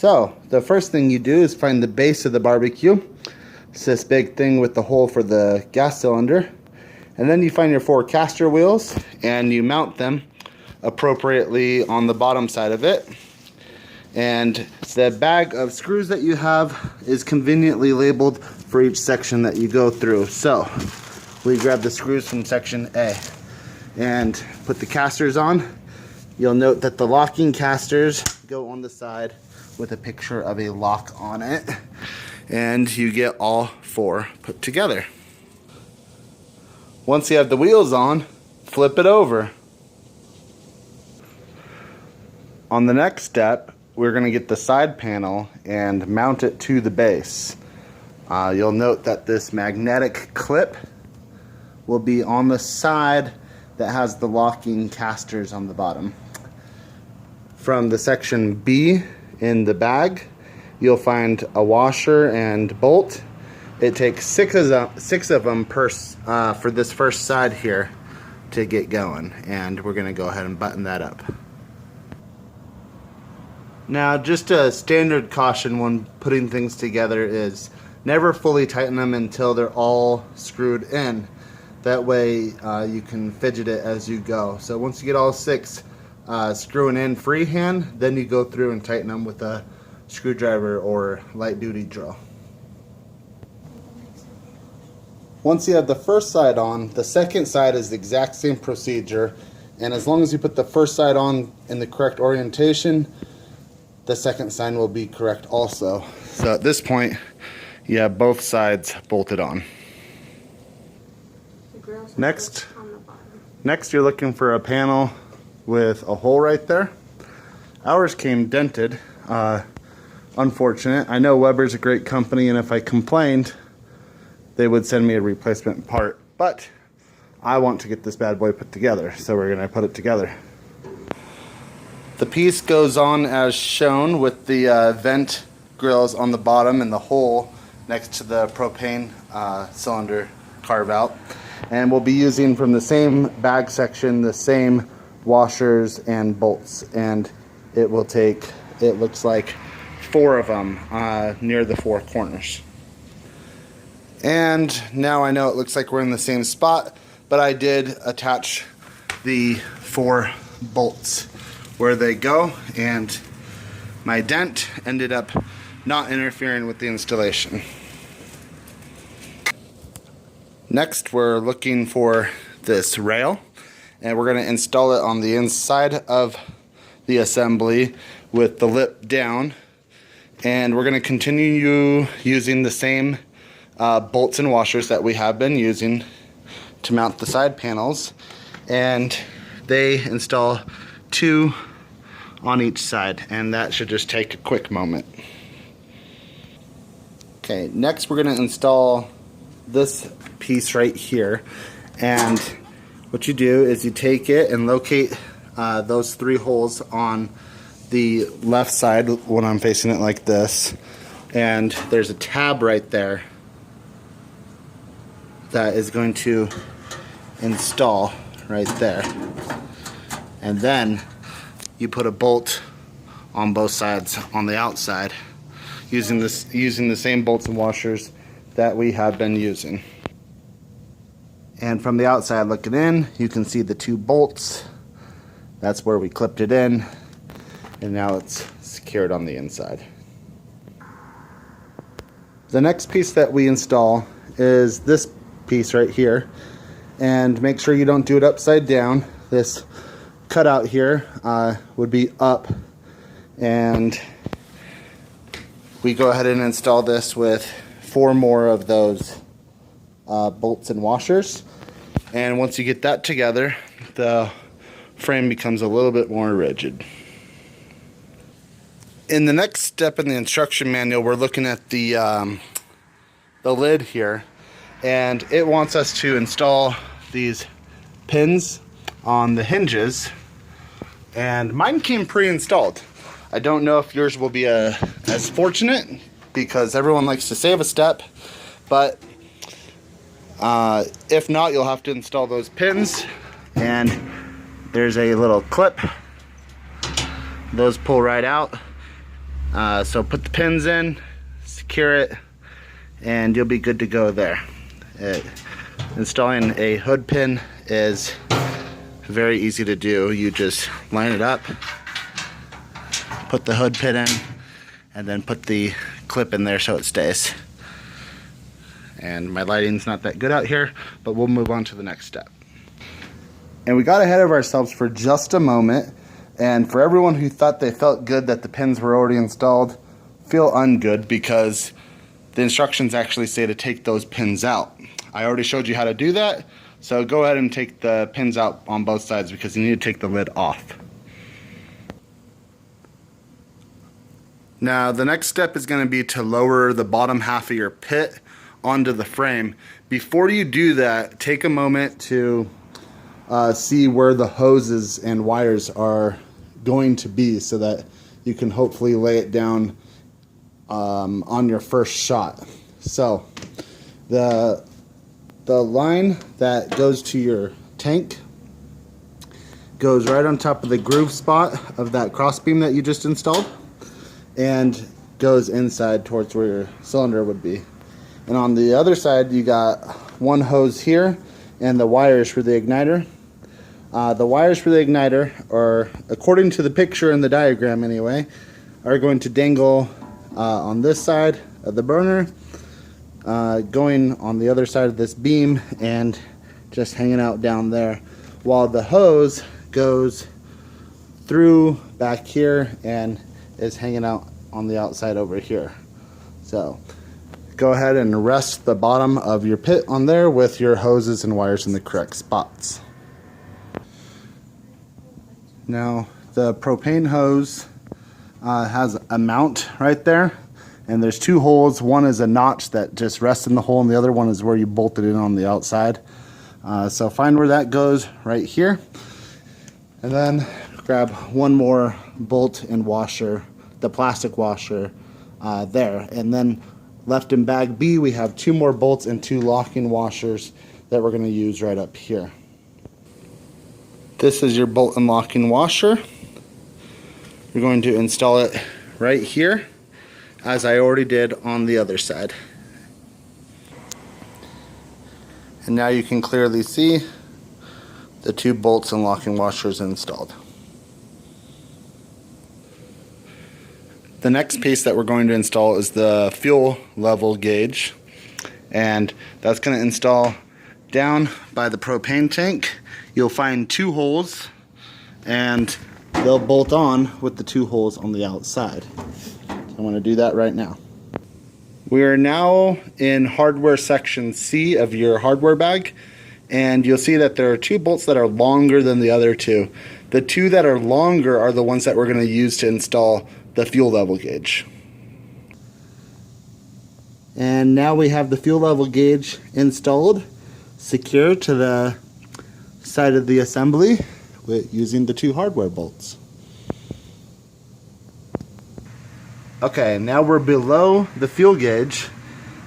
So the first thing you do is find the base of the barbecue. It's this big thing with the hole for the gas cylinder. And then you find your 4 caster wheels and you mount them appropriately on the bottom side of it. And the bag of screws that you have is conveniently labeled for each section that you go through. So we grab the screws from section A and put the casters on. You'll note that the locking casters go on the side with a picture of a lock on it, and you get all 4 put together. Once you have the wheels on, flip it over. On the next step, we're going to get the side panel and mount it to the base. You'll note that this magnetic clip will be on the side that has the locking casters on the bottom. From the section B in the bag, you'll find a washer and bolt. It takes 6 of them for this first side here to get going, and we're going to go ahead and button that up. Now, just a standard caution when putting things together is never fully tighten them until they're all screwed in. That way you can fidget it as you go. So once you get all 6 screwing in freehand, then you go through and tighten them with a screwdriver or light duty drill. Once you have the first side on, the second side is the exact same procedure, and as long as you put the first side on in the correct orientation, the second side will be correct also. So at this point, you have both sides bolted on. Next you're looking for a panel with a hole right there. Ours came dented. Unfortunate. I know Weber's a great company, and if I complained, they would send me a replacement part, but I want to get this bad boy put together, so we're going to put it together. The piece goes on as shown with the vent grills on the bottom and the hole next to the propane cylinder carve out. And we'll be using from the same bag section the same washers and bolts, and it will take, it looks like, 4 of them near the 4 corners. And now I know it looks like we're in the same spot, but I did attach the 4 bolts where they go, and my dent ended up not interfering with the installation. Next, we're looking for this rail, and we're going to install it on the inside of the assembly with the lip down, and we're going to continue using the same bolts and washers that we have been using to mount the side panels, and they install 2 on each side, and that should just take a quick moment. Okay, next we're going to install this piece right here, and what you do is you take it and locate those 3 holes on the left side when I'm facing it like this, and there's a tab right there that is going to install right there, and then you put a bolt on both sides on the outside using the same bolts and washers that we have been using. And from the outside looking in, you can see the 2 bolts. That's where we clipped it in, and now it's secured on the inside. The next piece that we install is this piece right here, and make sure you don't do it upside down. This cutout here would be up, and we go ahead and install this with 4 more of those bolts and washers, and once you get that together, the frame becomes a little bit more rigid. In the next step in the instruction manual, we're looking at the lid here, and it wants us to install these pins on the hinges, and mine came pre-installed. I don't know if yours will be as fortunate, because everyone likes to save a step, but if not, you'll have to install those pins, and there's a little clip. Those pull right out, So put the pins in, secure it, and you'll be good to go there. Installing a hood pin is very easy to do. You just line it up, put the hood pin in, and then put the clip in there so it stays. And my lighting's not that good out here, but we'll move on to the next step. And we got ahead of ourselves for just a moment, and for everyone who thought they felt good that the pins were already installed, feel ungood, because the instructions actually say to take those pins out. I already showed you how to do that, so go ahead and take the pins out on both sides because you need to take the lid off. Now the next step is going to be to lower the bottom half of your pit onto the frame. Before you do that, take a moment to see where the hoses and wires are going to be so that you can hopefully lay it down on your first shot. So the line that goes to your tank goes right on top of the groove spot of that crossbeam that you just installed and goes inside towards where your cylinder would be. And on the other side you got one hose here and the wires for the igniter. The wires for the igniter are, according to the picture in the diagram anyway, are going to dangle on this side of the burner, going on the other side of this beam and just hanging out down there, while the hose goes through back here and is hanging out on the outside over here. So go ahead and rest the bottom of your pit on there with your hoses and wires in the correct spots. Now the propane hose has a mount right there, and there's two holes. One is a notch that just rests in the hole, and the other one is where you bolt it in on the outside. So find where that goes right here, and then grab one more bolt and washer, the plastic washer there, and then left in bag B we have two more bolts and two locking washers that we're going to use right up here. This is your bolt and locking washer. We're going to install it right here, as I already did on the other side. And now you can clearly see the two bolts and locking washers installed. The next piece that we're going to install is the fuel level gauge, and that's going to install down by the propane tank. You'll find two holes, and they'll bolt on with the two holes on the outside. I'm going to do that right now. We are now in hardware section C of your hardware bag, and you'll see that there are two bolts that are longer than the other two. The two that are longer are the ones that we're going to use to install the fuel level gauge. And now we have the fuel level gauge installed, secure to the side of the assembly using the two hardware bolts. Okay, now we're below the fuel gauge.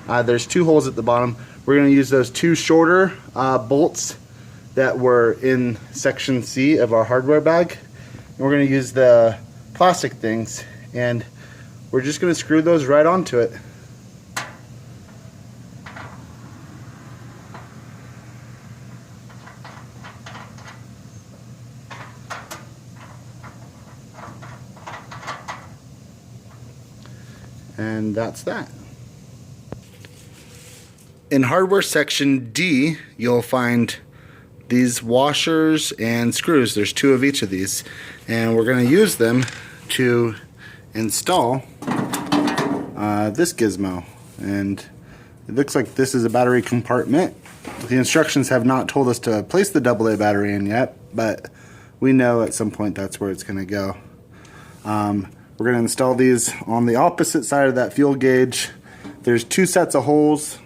There's two holes at the bottom. We're going to use those two shorter bolts that were in section C of our hardware bag. And we're going to use the plastic things, and we're just going to screw those right onto it. And that's that. In hardware section D, you'll find these washers and screws. There's two of each of these, and we're going to use them to install this gizmo. And it looks like this is a battery compartment. The instructions have not told us to place the AA battery in yet, but we know at some point that's where it's going to go. We're going to install these on the opposite side of that fuel gauge. There's two sets of holes,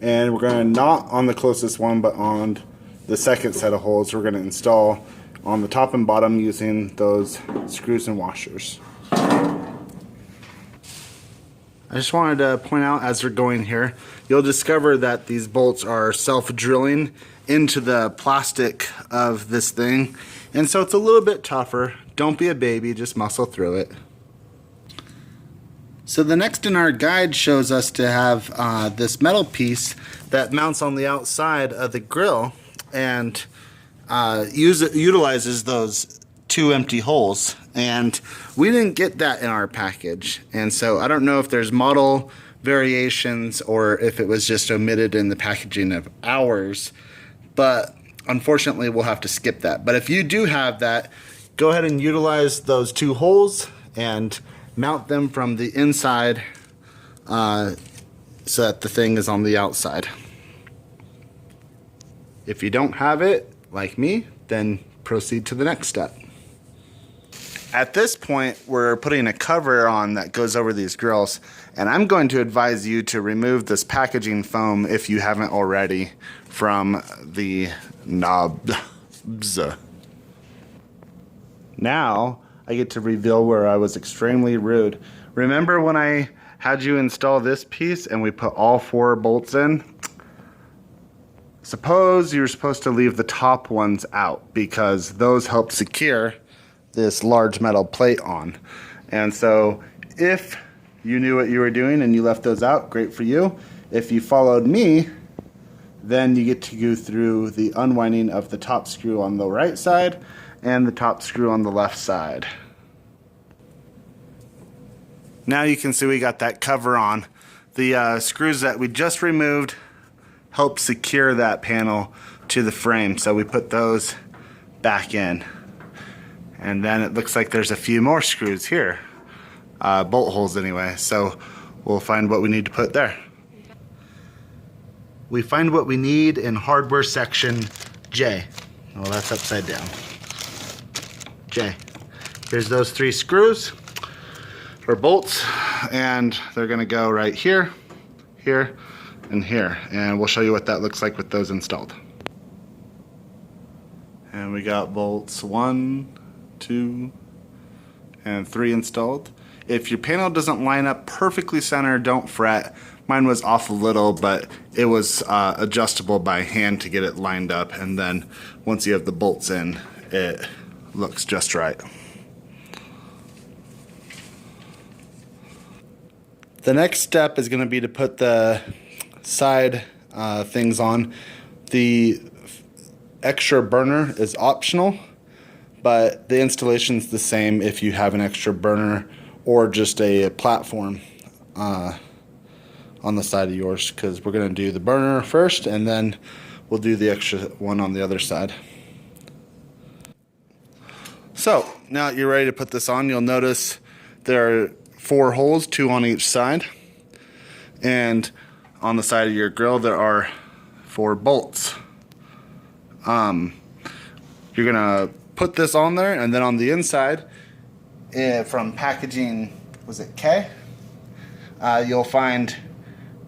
and we're going to not on the closest one, but on the second set of holes we're going to install on the top and bottom using those screws and washers. I just wanted to point out, as we're going here, you'll discover that these bolts are self-drilling into the plastic of this thing, and so it's a little bit tougher. Don't be a baby, just muscle through it. So the next in our guide shows us to have this metal piece that mounts on the outside of the grill and utilizes those two empty holes. And we didn't get that in our package. And so I don't know if there's model variations or if it was just omitted in the packaging of ours. But unfortunately, we'll have to skip that. But if you do have that, go ahead and utilize those two holes and mount them from the inside so that the thing is on the outside. If you don't have it, like me, then proceed to the next step. At this point, we're putting a cover on that goes over these grills, and I'm going to advise you to remove this packaging foam if you haven't already from the knobs. Now, I get to reveal where I was extremely rude. Remember when I had you install this piece and we put all 4 bolts in? Suppose you're supposed to leave the top ones out because those help secure this large metal plate on. And so if you knew what you were doing and you left those out, great for you. If you followed me, then you get to go through the unwinding of the top screw on the right side and the top screw on the left side. Now you can see we got that cover on. The screws that we just removed help secure that panel to the frame, so we put those back in. And then it looks like there's a few more screws here, bolt holes anyway, so we'll find what we need to put there. We find what we need in hardware section J. Oh, that's upside down. J. Here's those 3 screws or bolts, and they're gonna go right here, here, and here. And we'll show you what that looks like with those installed. And we got bolts 1, 2, and 3 installed. If your panel doesn't line up perfectly center, don't fret. Mine was off a little, but it was adjustable by hand to get it lined up, and then once you have the bolts in, it looks just right. The next step is going to be to put the side things on. The extra burner is optional, but the installation is the same if you have an extra burner or just a platform on the side of yours, because we're going to do the burner first and then we'll do the extra one on the other side. So now that you're ready to put this on, you'll notice there are 4 holes, 2 on each side, and on the side of your grill there are 4 bolts. You're gonna put this on there, and then on the inside, from packaging, was it K? You'll find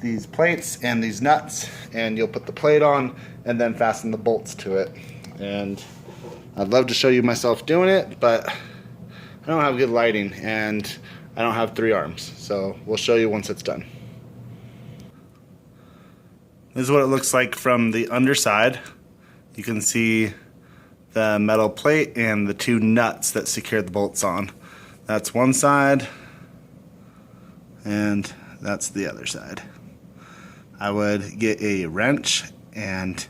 these plates and these nuts, and you'll put the plate on and then fasten the bolts to it. And I'd love to show you myself doing it, but I don't have good lighting and I don't have 3 arms, so we'll show you once it's done. This is what it looks like from the underside. You can see the metal plate and the 2 nuts that secure the bolts on. That's one side, and that's the other side. I would get a wrench and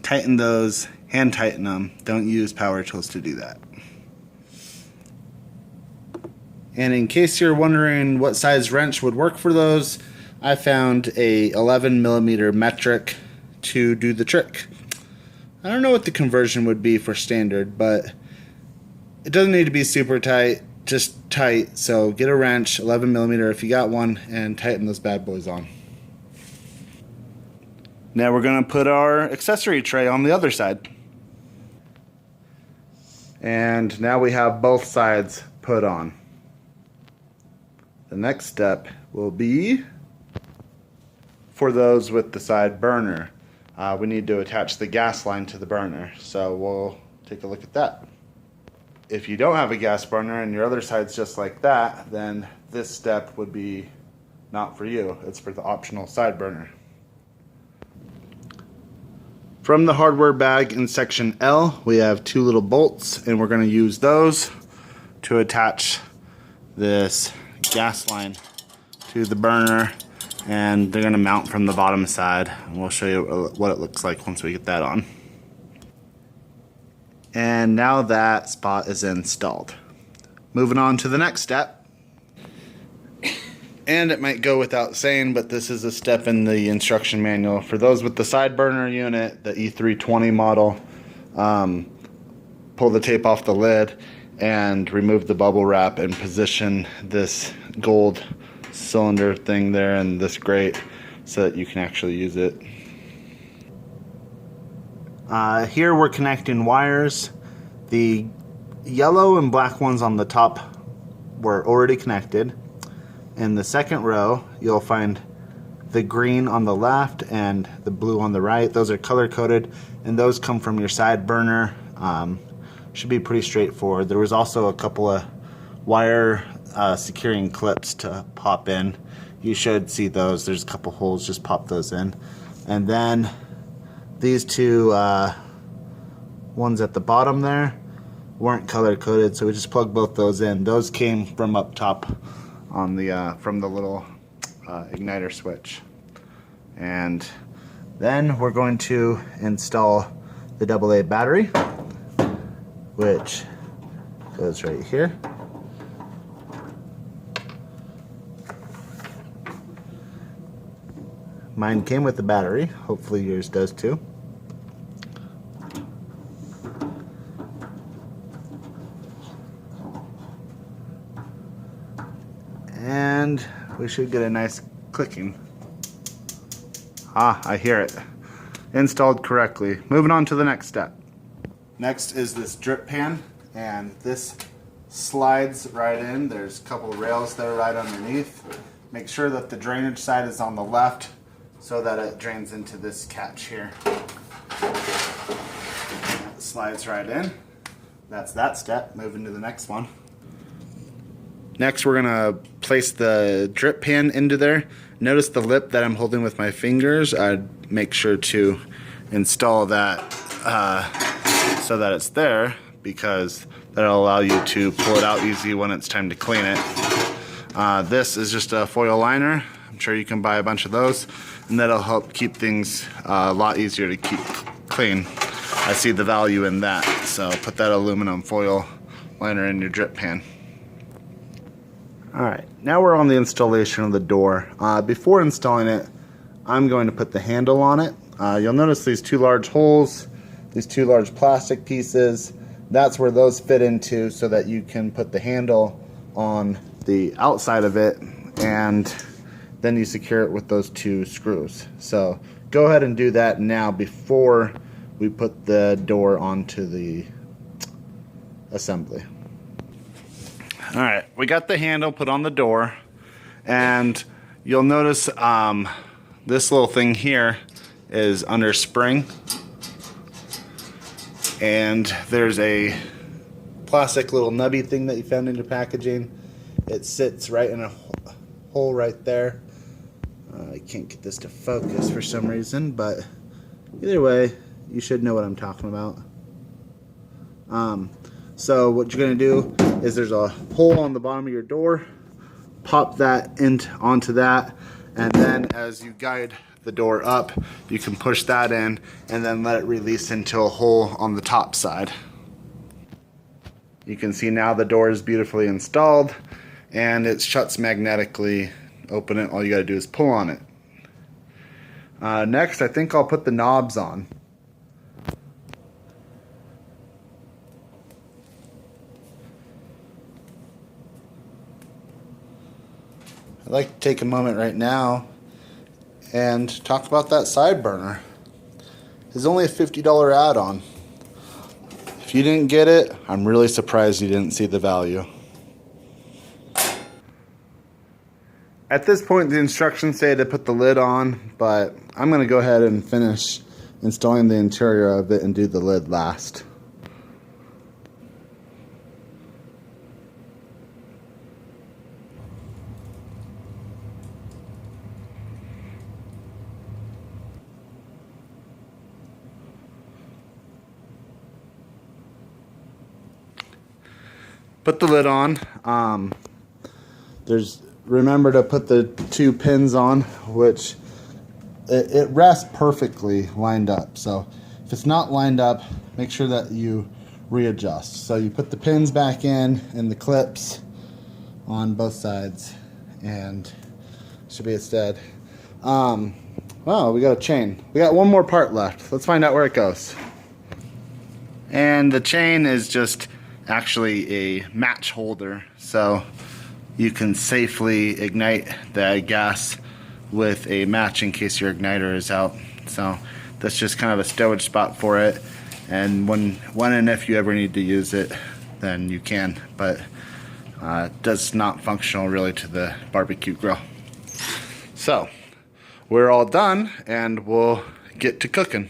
tighten those, hand tighten them. Don't use power tools to do that. And in case you're wondering what size wrench would work for those, I found a 11mm metric to do the trick. I don't know what the conversion would be for standard, but it doesn't need to be super tight, just tight. So get a wrench, 11mm if you got one, and tighten those bad boys on. Now we're going to put our accessory tray on the other side. And now we have both sides put on. The next step will be for those with the side burner. We need to attach the gas line to the burner, so we'll take a look at that. If you don't have a gas burner and your other side's just like that, then this step would be not for you. It's for the optional side burner. From the hardware bag in section L, we have 2 little bolts, and we're going to use those to attach this gas line to the burner, and they're going to mount from the bottom side. And we'll show you what it looks like once we get that on. And now that spot is installed. Moving on to the next step. And it might go without saying, but this is a step in the instruction manual. For those with the side burner unit, the E320 model, pull the tape off the lid and remove the bubble wrap and position this gold cylinder thing there in this grate so that you can actually use it. Here we're connecting wires. The yellow and black ones on the top were already connected. In the second row, you'll find the green on the left and the blue on the right. Those are color coded, and those come from your side burner. Should be pretty straightforward. There was also a couple of wire securing clips to pop in. You should see those. There's a couple holes, just pop those in. And then these two ones at the bottom there weren't color coded, so we just plugged both those in. Those came from up top on the from the little igniter switch. And then we're going to install the AA battery, which goes right here. Mine came with the battery. Hopefully yours does too. And we should get a nice clicking. Ah, I hear it. Installed correctly. Moving on to the next step. Next is this drip pan, and this slides right in. There's a couple rails that are right underneath. Make sure that the drainage side is on the left so that it drains into this catch here. It slides right in. That's that step. Moving to the next one. Next, we're gonna place the drip pan into there. Notice the lip that I'm holding with my fingers. I'd make sure to install that so that it's there, because that'll allow you to pull it out easy when it's time to clean it. This is just a foil liner. I'm sure you can buy a bunch of those, and that'll help keep things a lot easier to keep clean. I see the value in that, so put that aluminum foil liner in your drip pan. Alright, now we're on the installation of the door. Before installing it, I'm going to put the handle on it. You'll notice these two large holes, these two large plastic pieces. That's where those fit into, so that you can put the handle on the outside of it, and then you secure it with those two screws. So go ahead and do that now before we put the door onto the assembly. Alright, we got the handle put on the door, and you'll notice this little thing here is under spring, and there's a plastic little nubby thing that you found in your packaging. It sits right in a hole right there. I can't get this to focus for some reason, but either way, you should know what I'm talking about. So what you're going to do is there's a hole on the bottom of your door. Pop that onto that, and then as you guide the door up, you can push that in and then let it release into a hole on the top side. You can see now the door is beautifully installed, and it shuts magnetically. Open it, all you got to do is pull on it. Next, I think I'll put the knobs on. I'd like to take a moment right now and talk about that side burner. It's only a $50 add-on. If you didn't get it, I'm really surprised you didn't see the value. At this point, the instructions say to put the lid on, but I'm going to go ahead and finish installing the interior of it and do the lid last. Put the lid on. There's remember to put the 2 pins on, which it rests perfectly lined up. So if it's not lined up, make sure that you readjust. So you put the pins back in and the clips on both sides, and should be instead. Well, we got a chain. We got one more part left. Let's find out where it goes. And the chain is just actually a match holder, so you can safely ignite the gas with a match in case your igniter is out. So that's just kind of a storage spot for it, and when and if you ever need to use it, then you can, but it does not functional really to the barbecue grill. So we're all done and we'll get to cooking.